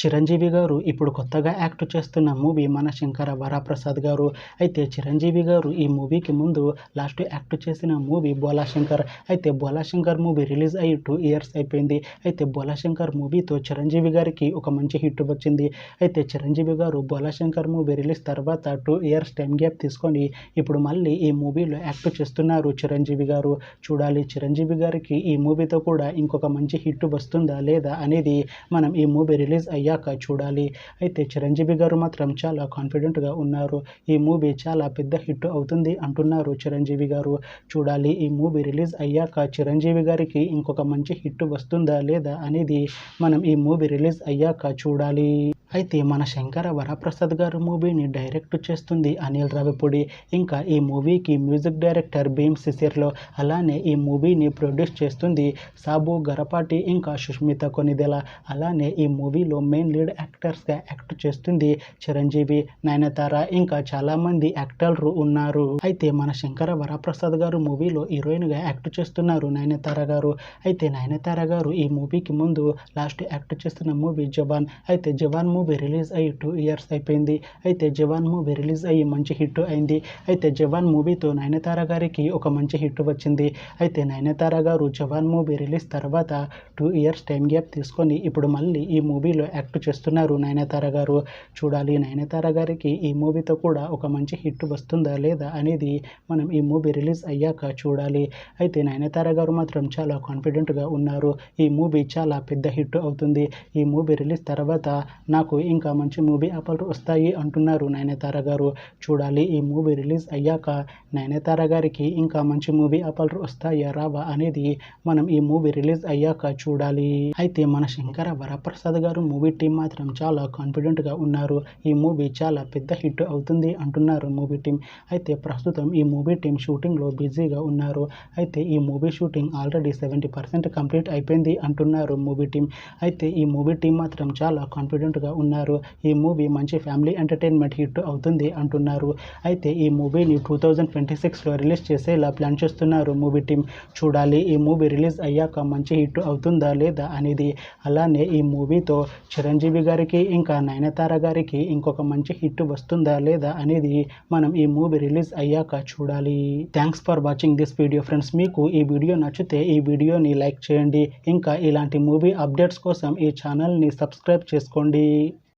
చిరంజీవి గారు ఇప్పుడు కొత్తగా యాక్ట్ చేస్తున్న మూవీ మన శంకర వరప్రసాద్ గారు. అయితే చిరంజీవి గారు ఈ మూవీకి ముందు లాస్ట్ యాక్ట్ చేసిన మూవీ బోలా శంకర్. అయితే బోలా శంకర్ మూవీ రిలీజ్ అయ్యి 2 ఇయర్స్ అయిపోయింది. అయితే బోలా శంకర్ మూవీతో చిరంజీవి గారికి ఒక మంచి హిట్ వచ్చింది. అయితే చిరంజీవి గారు బోలా శంకర్ మూవీ రిలీజ్ తర్వాత 2 ఇయర్స్ టైం గ్యాప్ తీసుకొని ఇప్పుడు మళ్ళీ ఈ మూవీలో యాక్ట్ చేస్తున్నారు చిరంజీవి గారు. చూడాలి చిరంజీవి గారికి ఈ మూవీతో కూడా ఇంకొక మంచి హిట్ వస్తుందా లేదా అనేది మనం ఈ మూవీ రిలీజ్ అయ్యాక చూడాలి. అయితే చిరంజీవి గారు మాత్రం చాలా కాన్ఫిడెంట్గా ఉన్నారు. ఈ మూవీ చాలా పెద్ద హిట్ అవుతుంది అంటున్నారు చిరంజీవి గారు. చూడాలి ఈ మూవీ రిలీజ్ అయ్యాక చిరంజీవి గారికి ఇంకొక మంచి హిట్ వస్తుందా లేదా అనేది మనం ఈ మూవీ రిలీజ్ అయ్యాక చూడాలి. అయితే మన శంకర వరప్రసాద్ గారు మూవీని డైరెక్ట్ చేస్తుంది అనిల్ రావిపూడి. ఇంకా ఈ మూవీకి మ్యూజిక్ డైరెక్టర్ భీమ్ సిసిర్లో. అలానే ఈ మూవీని ప్రొడ్యూస్ చేస్తుంది సాబు గరపాటి ఇంకా సుష్మిత కొనిదెల. అలానే ఈ మూవీలో మెయిన్ లీడ్ యాక్టర్స్గా యాక్ట్ చేస్తుంది చిరంజీవి, నయనతార ఇంకా చాలామంది యాక్టర్లు ఉన్నారు. అయితే మన శంకర వరప్రసాద్ గారు మూవీలో హీరోయిన్గా యాక్ట్ చేస్తున్నారు నయనతార గారు. అయితే నయనతార గారు ఈ మూవీకి ముందు లాస్ట్ యాక్ట్ చేస్తున్న మూవీ జవాన్. అయితే జవాన్ మూవీ రిలీజ్ అయ్యి 2 ఇయర్స్ అయిపోయింది. అయితే జవాన్ మూవీ రిలీజ్ అయ్యి మంచి హిట్ అయింది. అయితే జవాన్ మూవీతో నయనతార గారికి ఒక మంచి హిట్ వచ్చింది. అయితే నయనతార గారు జవాన్ మూవీ రిలీజ్ తర్వాత 2 ఇయర్స్ టైం గ్యాప్ తీసుకొని ఇప్పుడు మళ్ళీ ఈ మూవీలో యాక్ట్ చేస్తున్నారు నయనతార గారు. చూడాలి నయనతార గారికి ఈ మూవీతో కూడా ఒక మంచి హిట్ వస్తుందా లేదా అనేది మనం ఈ మూవీ రిలీజ్ అయ్యాక చూడాలి. అయితే నయనతార గారు మాత్రం చాలా కాన్ఫిడెంట్గా ఉన్నారు. ఈ మూవీ చాలా పెద్ద హిట్ అవుతుంది. ఈ మూవీ రిలీజ్ తర్వాత నాకు ఇంకా మంచి మూవీ ఆఫర్లు వస్తాయి అంటున్నారు నయనతార గారు. చూడాలి ఈ మూవీ రిలీజ్ అయ్యాక నయనతార గారికి ఇంకా మంచి మూవీ ఆఫర్లు వస్తాయా రావా అనేది మనం ఈ మూవీ రిలీజ్ అయ్యాక చూడాలి. అయితే మన శంకర వరప్రసాద్ గారు మూవీ టీం మాత్రం చాలా కాన్ఫిడెంట్గా ఉన్నారు. ఈ మూవీ చాలా పెద్ద హిట్ అవుతుంది అంటున్నారు మూవీ టీం. అయితే ప్రస్తుతం ఈ మూవీ టీం షూటింగ్లో బిజీగా ఉన్నారు. అయితే ఈ మూవీ షూటింగ్ ఆల్రెడీ 70% కంప్లీట్ అయిపోయింది అంటున్నారు మూవీ టీం. అయితే ఈ మూవీ టీం మాత్రం చాలా కాన్ఫిడెంట్గా ఉన్నారు. ఈ మూవీ మంచి ఫ్యామిలీ ఎంటర్టైన్మెంట్ హిట్ అవుతుంది అంటున్నారు. అయితే ఈ మూవీని 2026లో రిలీజ్ చేసేలా ప్లాన్ చేస్తున్నారు మూవీ టీం. చూడాలి ఈ మూవీ రిలీజ్ అయ్యాక మంచి హిట్ అవుతుందా లేదా అనేది. అలానే ఈ మూవీతో చిరంజీవి గారికి ఇంకా నయనతార గారికి ఇంకొక మంచి హిట్ వస్తుందా లేదా అనేది మనం ఈ మూవీ రిలీజ్ అయ్యాక చూడాలి. Thanks for watching this video friends. మీకు ఈ వీడియో నచ్చితే ఈ వీడియోని లైక్ చేయండి. ఇంకా ఇలాంటి మూవీ అప్డేట్స్ కోసం ఈ ఛానల్ని సబ్స్క్రైబ్ చేసుకోండి.